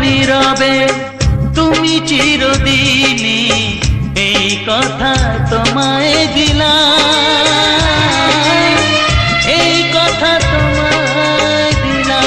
নীরবে তুমি চিরদিনই, এই কথা তোমায় দিলাম, এই কথা তোমায় দিলাম।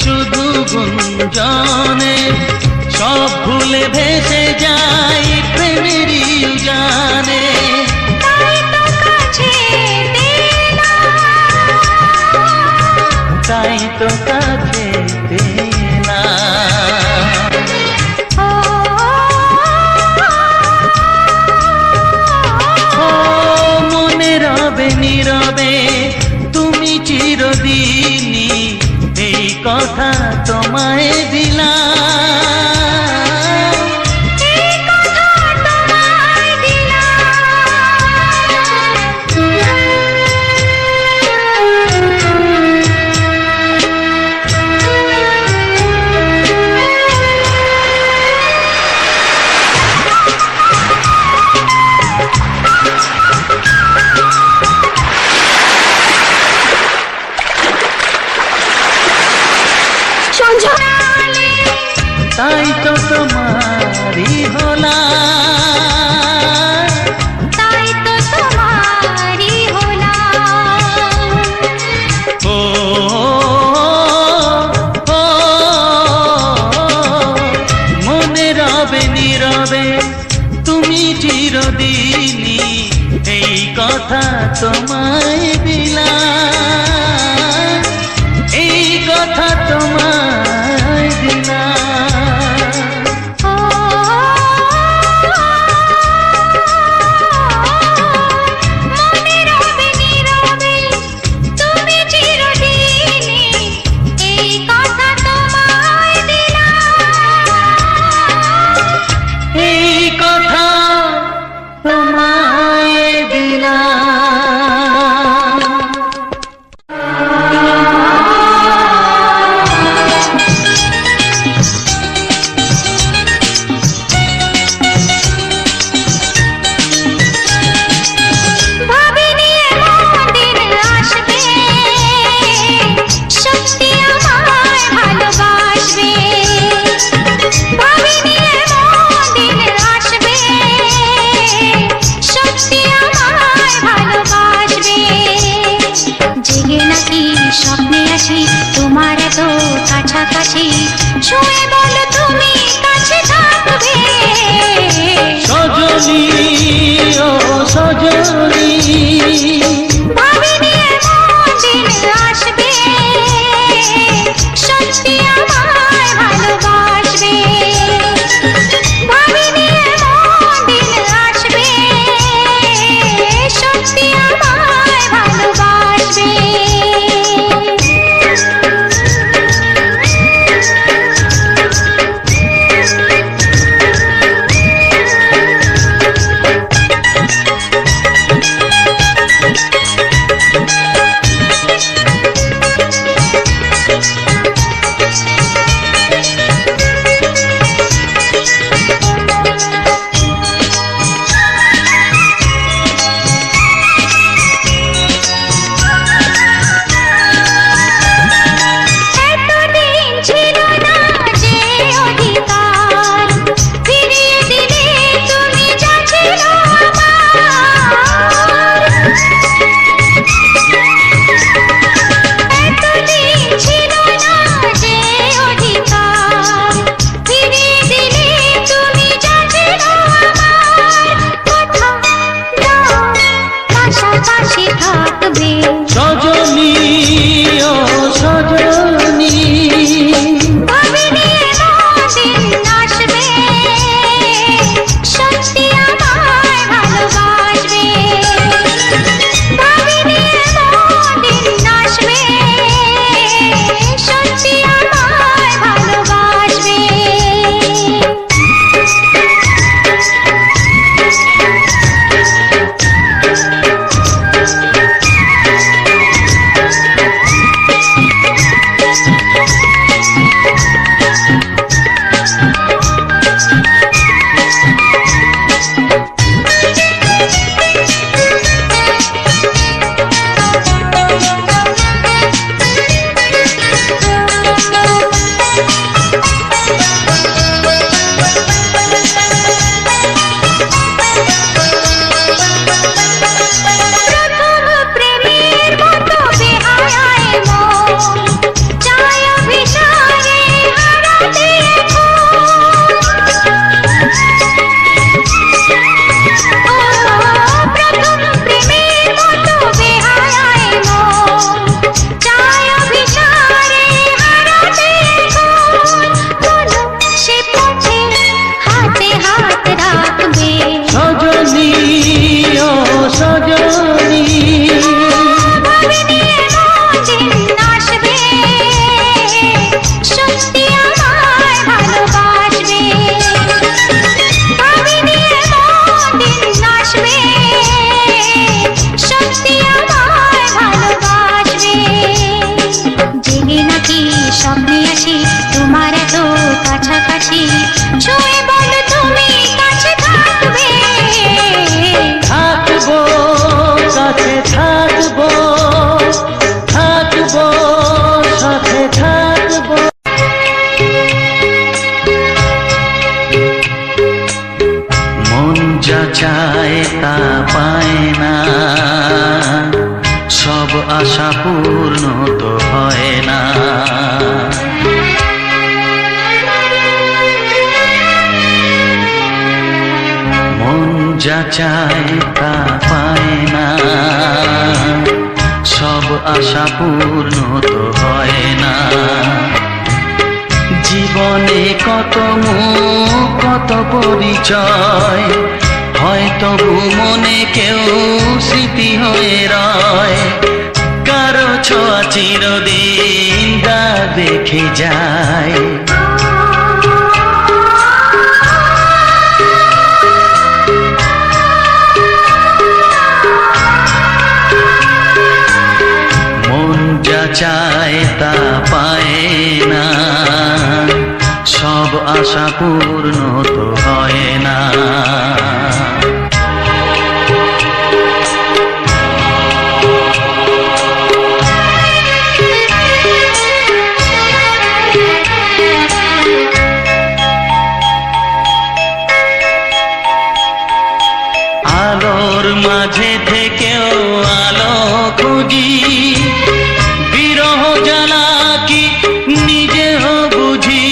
শুধু গুঞ্জনে সব ভুলে ভেসে যাই প্রেমেরই উজানে। তাই তো কাছে পেলাম, ও মনে রবে নীরবে তুমি চিরদিনই, এই কথা তোমায় দিলাম, এই কথা তোমায় তাই তো তোমারি হলাম, তাই তো তোমারি হলাম। ও মনে রবে নীরবে তুমি চিরদিনই, এই কথা তোমায় দিলাম, এই কথা তোমায় দিলাম। স্বপ্নে আসি তোমার এত কাছাকাছি, ছুঁয়ে বলো তুমি কাছে থাকবে। সজনী ও সজনী ভাবিনি এমন দিন আসবে, সত্যি আমায় ভালোবাসবে। ভাবিনি এমন দিন আসবে, সত্যি আমায় ভালোবাসবে। যা চায় তা পায় না, সব আশা পূর্ণ তো হয় না। মন যা চায় তা পায় না, সব আশা পূর্ণ তো হয় না। জীবনে কত মুখ কত পরিচয়, হয়তো মনে কেউ স্মৃতি হয়ে রয়। কারো ছোঁয়া চিরদিন দাগ রেখে যায়। মন যা চায় তা পায় না, সব আশা পূর্ণ তো হয় না। আলোর মাঝে থেকেও আলো খুঁজি, বিরহ জ্বালা কি নিজেও বুঝি।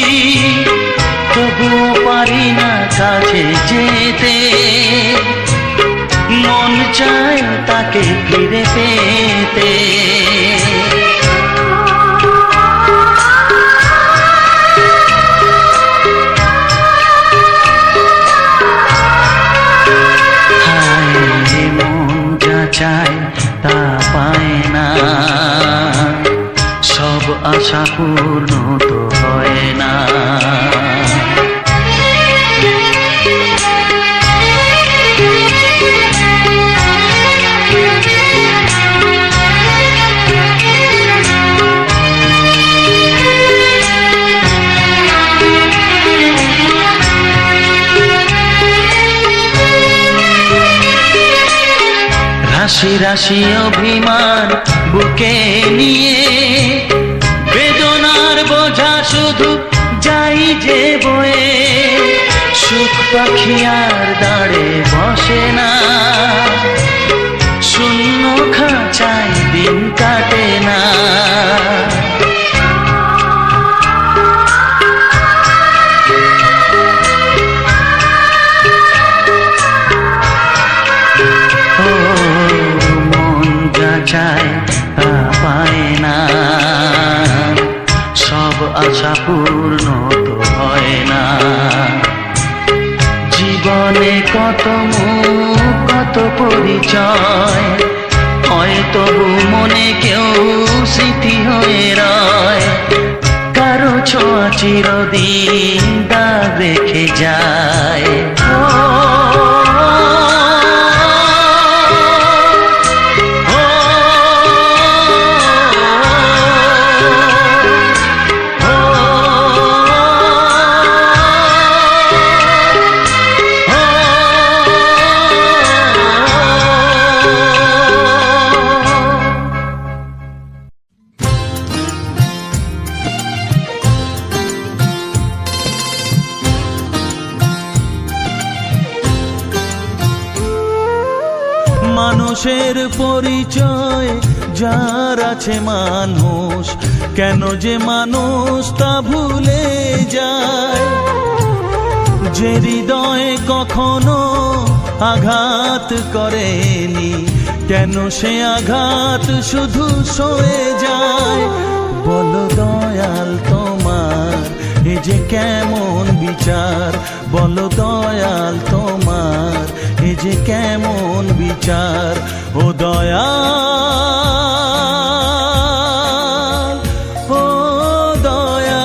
তবুও পারি না কাছে যেতে, মন চায় তাকে ফিরে পেতে। চায় তা পায় না, সব আশা পূর্ণ তো হয় না। রাশি রাশি অভিমান বুকে নিয়ে, বেদনার বোঝা শুধু যাই যে বয়ে। সুখ পাখি আর দাঁড়ে বসে না, শূন্য খাঁচায় দিন কাটে না। চায় তা পায় না, সব আশা পূর্ণ তো হয় না। জীবনে কত মুখ কত পরিচয়, হয়তো মনে কেউ স্মৃতি হয়ে রয়। কারো ছোঁয়া চিরদিন দাগ রেখে যায়। মানুষের পরিচয় যার আছে মানুষ, কেন যে মানুষ তা ভুলে যায়। যে হৃদয়ে কখনো আঘাত করেনি, কেন সে আঘাত শুধু সয়ে যায়। বলো দয়াল তোমার এ যে কেমন বিচার, বলো দয়াল তোমার এ যে কেমন বিচার। ও দয়াল, ও দয়াল।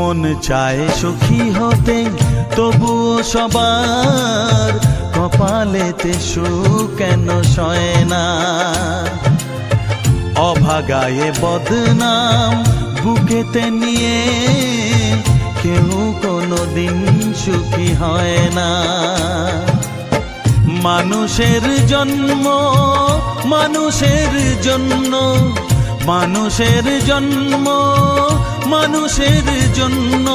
মন চায় সুখী হতে, তবুও সবার কপালেতে সুখ কেন সয় না। অভাগায়ে বদনাম বুকেতে নিয়ে কেউ কোনোদিন সুখী হয় না। মানুষের জন্ম মানুষের জন্য, মানুষের জন্ম মানুষের জন্য,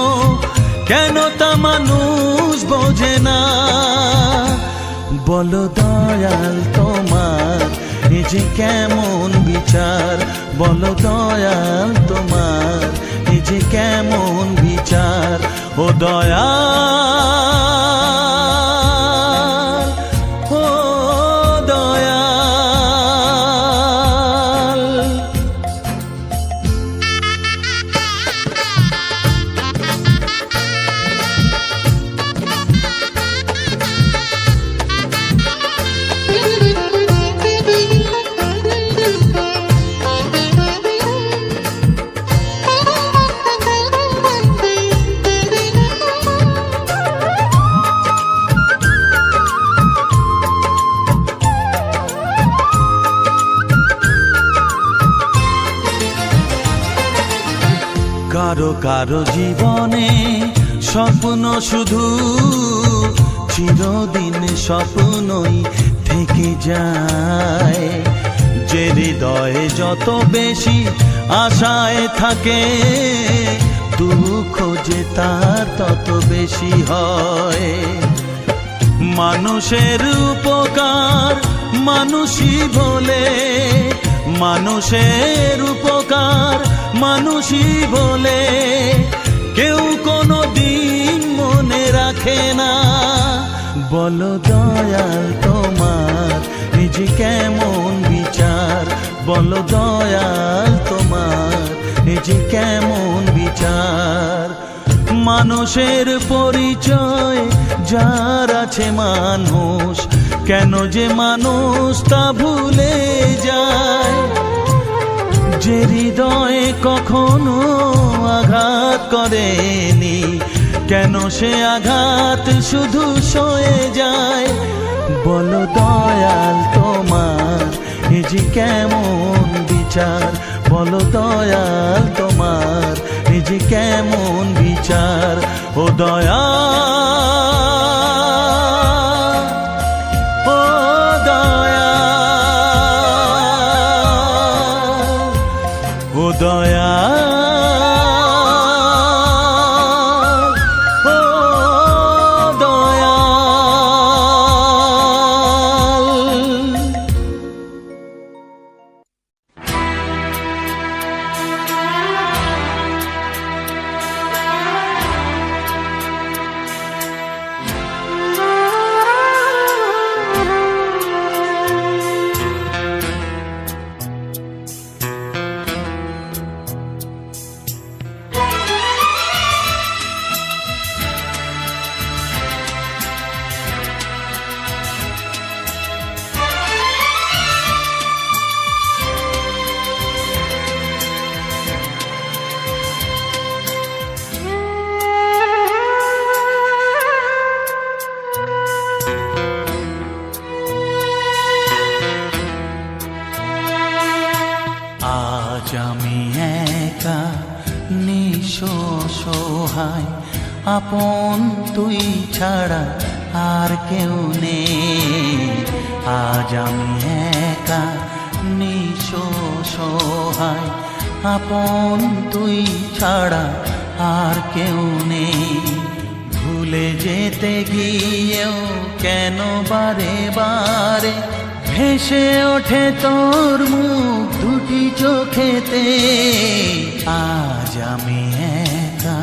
কেন তা মানুষ বোঝে না। বলো দয়াল তোমার এ যে কেমন বিচার, বলো দয়াল তোমার এ যে কেমন বিচার। ও দয়াল, ও দয়াল। কারো কারো জীবনে স্বপ্ন শুধু চিরদিন স্বপ্নই থেকে যায়। যে হৃদয়ে যত বেশি আশায় থাকে, দুঃখ যে তার তত বেশি হয়। মানুষের উপকার মানুষই বলে, মানুষের উপকার মানুষই বলে, কেউ কোনো দিন মনে রাখে না। বলো দয়াল তোমার এ যে কেমন বিচার, বলো দয়াল তোমার এ যে কেমন বিচার। মানুষের পরিচয় যার আছে মানুষ, কেন যে মানুষ তা ভুলে যায়। যে হৃদয়ে কখনো আঘাত করেনি, কেন সে আঘাত শুধু সয়ে যায়। বলো দয়াল তোমার এ যে কেমন বিচার, বলো দয়াল তোমার এ যে কেমন বিচার। ও দয়াল, ও দয়াল, ও দয়াল, ও দয়াল। আজ আমি একা নিঃসহায়, আপন তুই ছাড়া আর কেউ নেই। আজ আমি একা নিঃসহায়, আপন তুই ছাড়া আর কেউ নেই। ভুলে যেতে গিয়েও কেন বারে বারে ভেসে ওঠে তোর মুখ দুটি চোখেতে। আজ আমি একা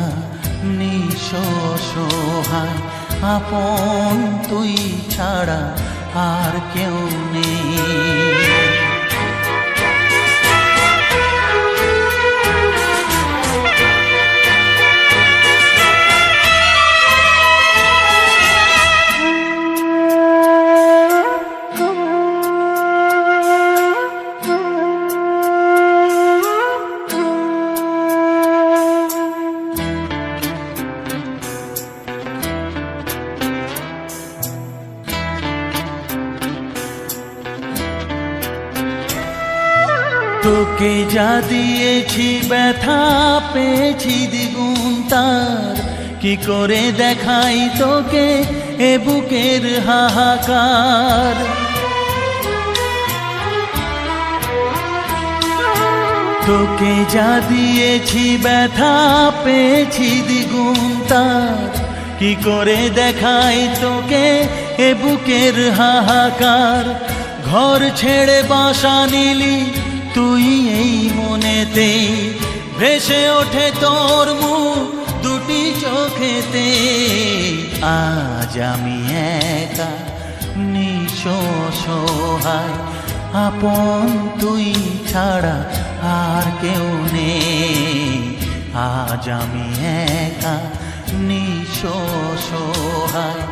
নিঃসহায়, আপন তুই ছাড়া আর কেউ নেই। তোকে যা দিয়েছি ব্যথা পেয়েছি দ্বিগুণ তার, কি করে দেখাই তোকে এ বুকের হাহাকার। তোকে যা দিয়েছি ব্যথা পেয়েছি দ্বিগুণ তার, কি করে দেখাই তোকে এ বুকের হাহাকার। ঘর ছেড়ে বাসা নিলি তুই এই মনেতে, ভেসে ওঠে তোর মুখ দুটি চোখেতে। আজ আমি একা নিঃসহায়, আপন তুই ছাড়া আর কেউ নেই। আজ আমি একা নিঃসহায়,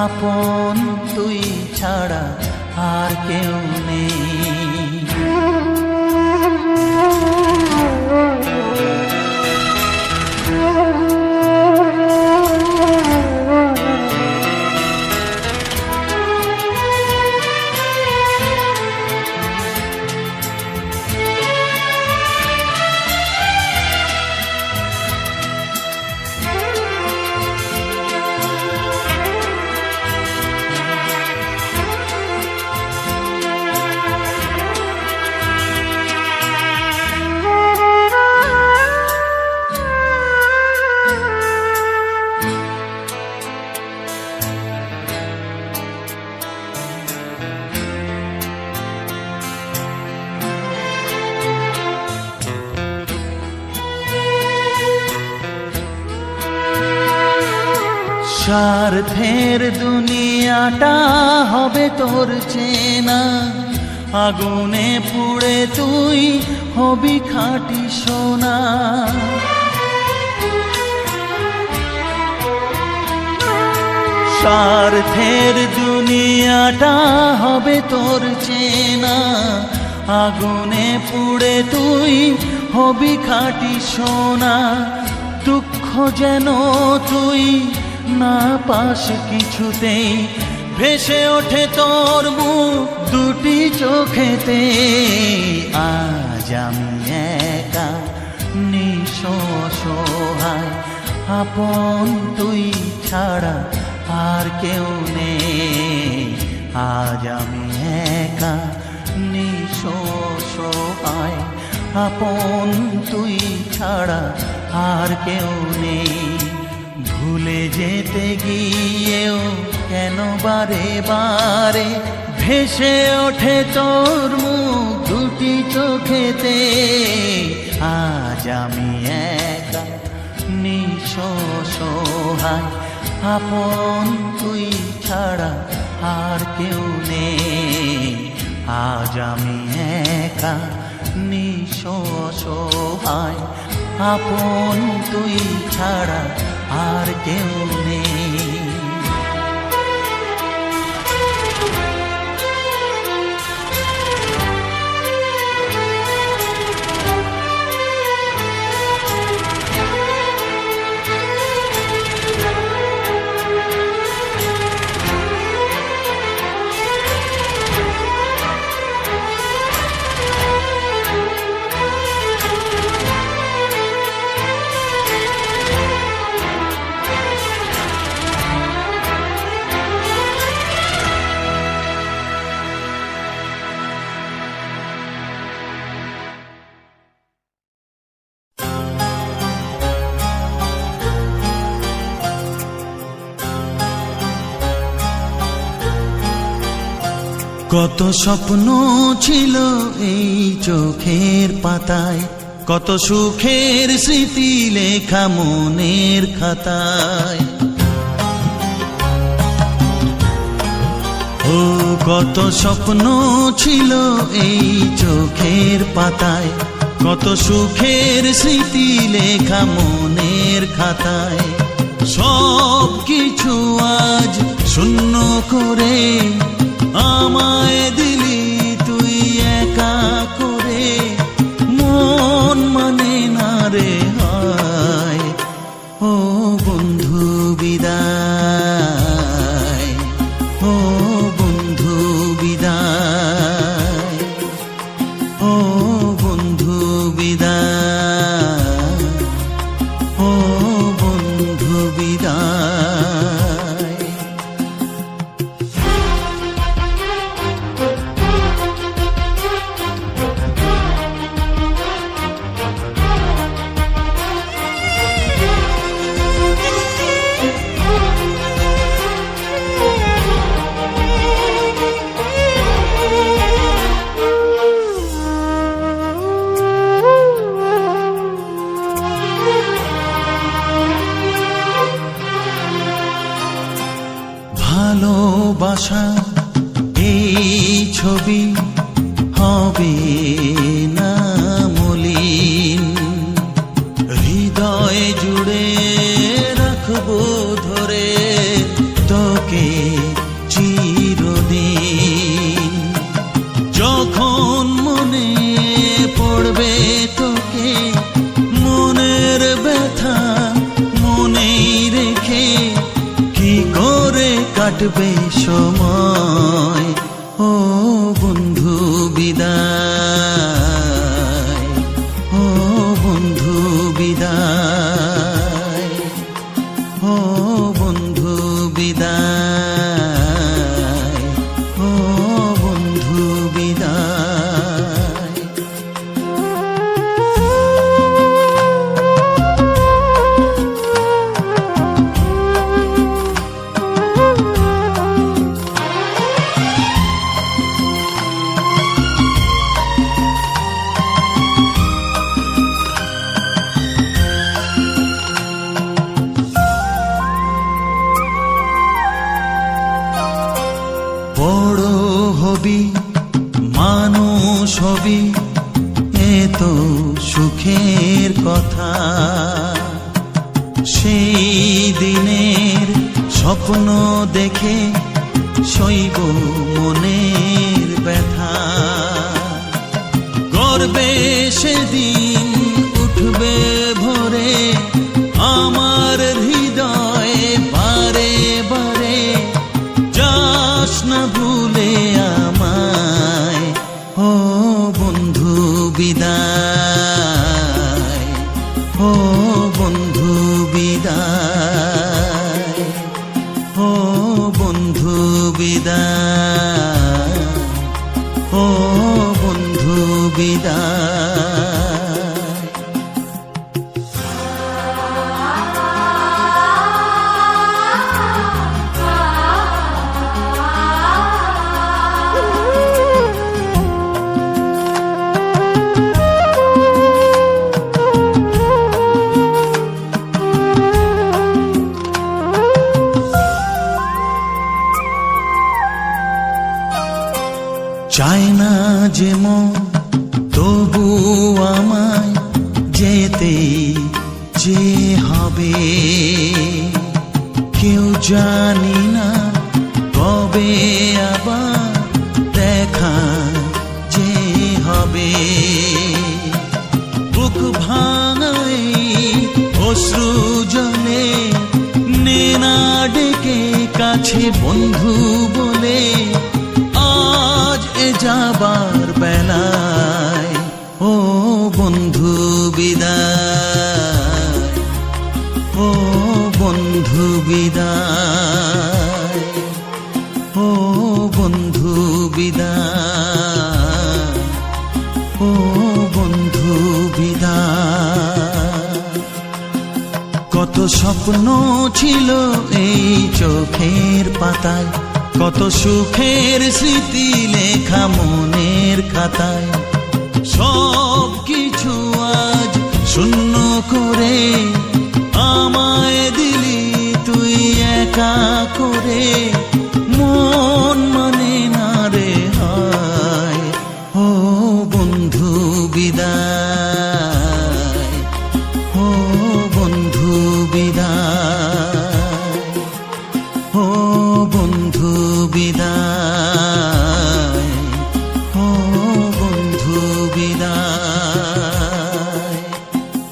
আপন তুই ছাড়া আর কেউ নেই। স্বার্থের দুনিয়াটা হবে তোর চেনা, আগুনে পুড়ে তুই হবি খাঁটি সোনা। স্বার্থের দুনিয়াটা হবে তোর চেনা, আগুনে পুড়ে তুই হবি খাঁটি সোনা। দুঃখ যেন তুই না পাস কিছুতেই, ভেসে ওঠে তোর মুখ দুটি চোখেতে। আজ আমি একা নিঃসহায়, আপন তুই ছাড়া আর কেউ নেই। আজ আমি একা নিঃসহায়, আপন তুই ছাড়া আর কেউ নেই। ভুলে যেতে গিয়েও কেন বারে বারে ভেসে ওঠে তোর মুখ দুটি চোখেতে। আজ আমি একা নিঃসহায়, আপন তুই ছাড়া আর কেউ নেই। আজ আমি একা নিঃসহায়, আপন তুই ছাড়া আর কেউ নেই। কত স্বপ্ন ছিল এই চোখের পাতায়, কত সুখের স্মৃতি লেখা মনের খাতায়। ও কত স্বপ্ন ছিল এই চোখের পাতায়, কত সুখের স্মৃতি লেখা মনের খাতায়। সব কিছু আজ শূন্য করে আমায় দিলি তুই একা করে। মন মানে না রে হায়, ও বন্ধু বিদায়, ও বন্ধু বিদায়, ও বন্ধু ভালোবাসা এই ছবি হবে না মলিন, হৃদয় জুড়ে রাখবো ধরে তোকে চিরদিন। যখন মনে পড়বে তোকে, মনের ব্যথা মনেই রেখে কি করে কাটবে সময়। ও বন্ধু বিদায়, ও বন্ধু বিদায়, ও বন্ধু বিদায়, ও বন্ধু বিদায়। বড় হবি, মানুষ হবি, এ তো সুখের কথা। সেই দিনের স্বপ্ন দেখে সইব মনের ব্যথা। গর্বে সেদিন উঠবে ভরে আমার হৃদয় বারে বারে, যাস না ভুলে আমায়। ও বন্ধু বিদায়, ও বন্ধু বিদায়, ও বন্ধু বিদায়, ও বন্ধু বিদায়। চায় না যে মন তবু আমায় যেতে যে হবে। কেউ জানি না কবে আবার দেখা যে হবে। বুক ভাঙাই অশ্রু জলে নে না ডেকে কাছে বন্ধু বলে, আজ এ যাবার বেলায়। ও বন্ধু বিদায়, ও বন্ধু বিদায়, ও বন্ধু বিদায়, ও বন্ধু বিদায়। কত স্বপ্ন ছিল এই চোখের পাতায়, কত সুখের স্মৃতি লেখা মনের খাতায়। সব কিছু আজ শূন্য করে আমায় দিলি তুই একা করে। মন মানে না রে হায়। ও বন্ধু বিদায়, ও বন্ধু বিদায়, ও বন্ধু বিদায়, ও বন্ধু বিদায়,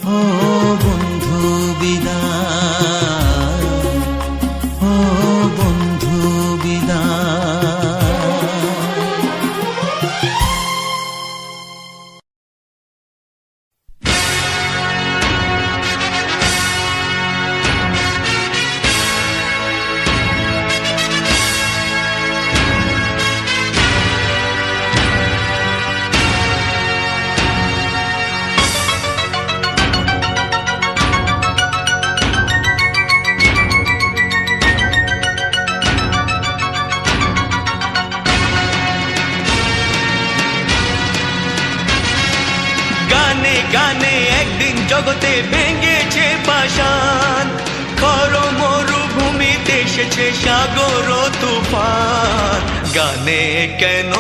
ও বন্ধু বিদায়, ও বন্ধু বিদায়। গানে গানে একদিন জগতে ভেঙেছে পাষাণ, খর মরুভূমিতে এসেছে সাগর তুফান। গানে কেন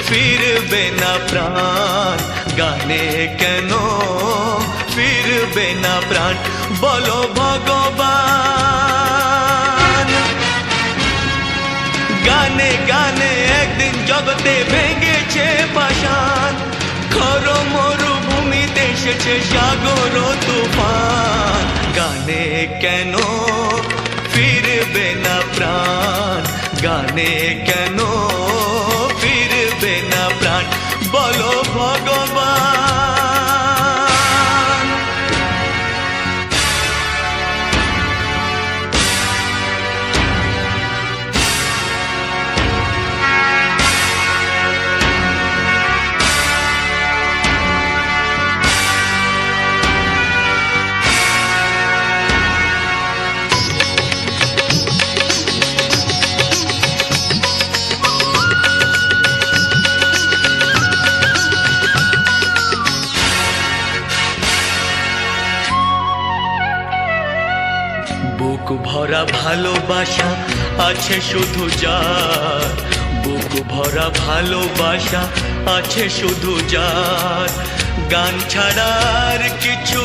ফিরবে না প্রাণ, গানে কেন ফিরবে না প্রাণ, বলো ভগবান। গানে গানে একদিন জগতে ভেঙেছে পাষাণ, খর মরুভূমিতে এসেছে সাগর তুফান। গানে কেন ফিরবে না প্রাণ, গানে কেন ফিরবে না প্রাণ, বলো ভগবান। বুক ভরা ভালোবাসা আছে শুধু যার, বুক ভরা ভালোবাসা আছে শুধু যার, গান ছাড়ার কিছু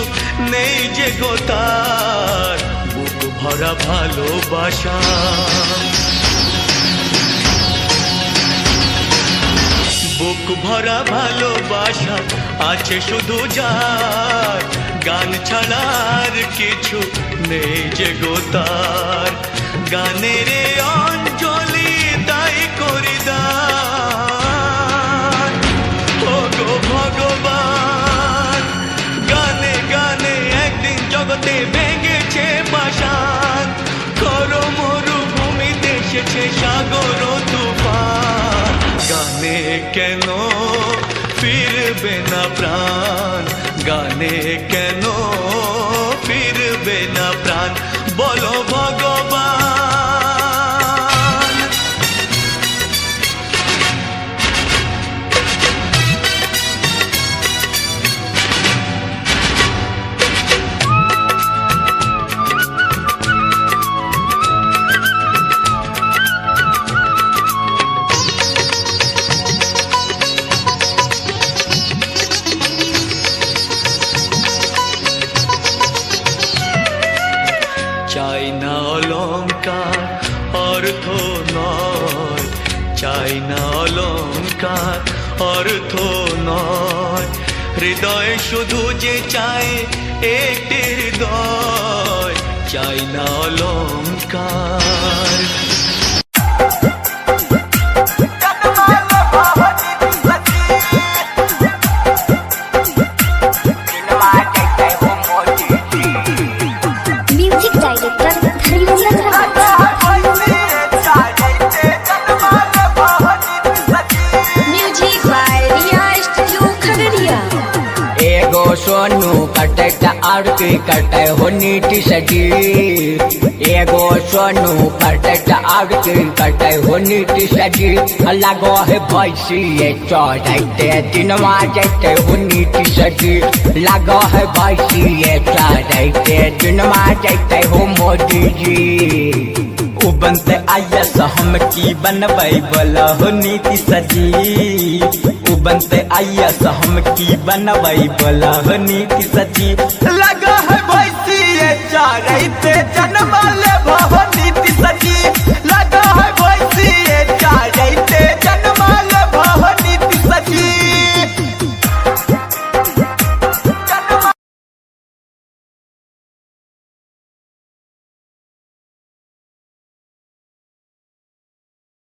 নেই যে গো তার, বুক ভরা ভালোবাসা। বুক ভরা ভালোবাসা আছে শুধু যার, গান ছাড়ার কিছু নেই যে গো তার, গানের অঞ্জলি তাই করি দান, ও গো ভগবান। গানে গানে একদিন জগতে ভেঙেছে পাষাণ, খর মরুভূমিতে এসেছে সাগর তুফান। গানে কেন ফিরবে না প্রাণ, গানে কেন ফিরবে না প্রাণ, বলো ভগবান। চাই না অলংকার অর্থ নয়, চাই না অলংকার অর্থ নয়, হৃদয় শুধু যে চায় একটি হৃদয়, চাই না অলংকার। Music director Dharmendra music by Riya studio Khagaria. एगो सोनू कटे आरती कटे हो नीति सजी, एगो सोनू कटे आरती कटे हो नीति सजी, लगो है भैंसी चढ़ते दिनवा जैते हो नीति सजी, लगो है भैंसी चढ़ते दिनवा जैते हो मोदी जी। उ बनते आयस हम की बनबै बोला हो नीति सजी, उ बनते आयस हम की बनबै बोला हो नीति सजी, लगा है भैंसी चढ़ते जनमल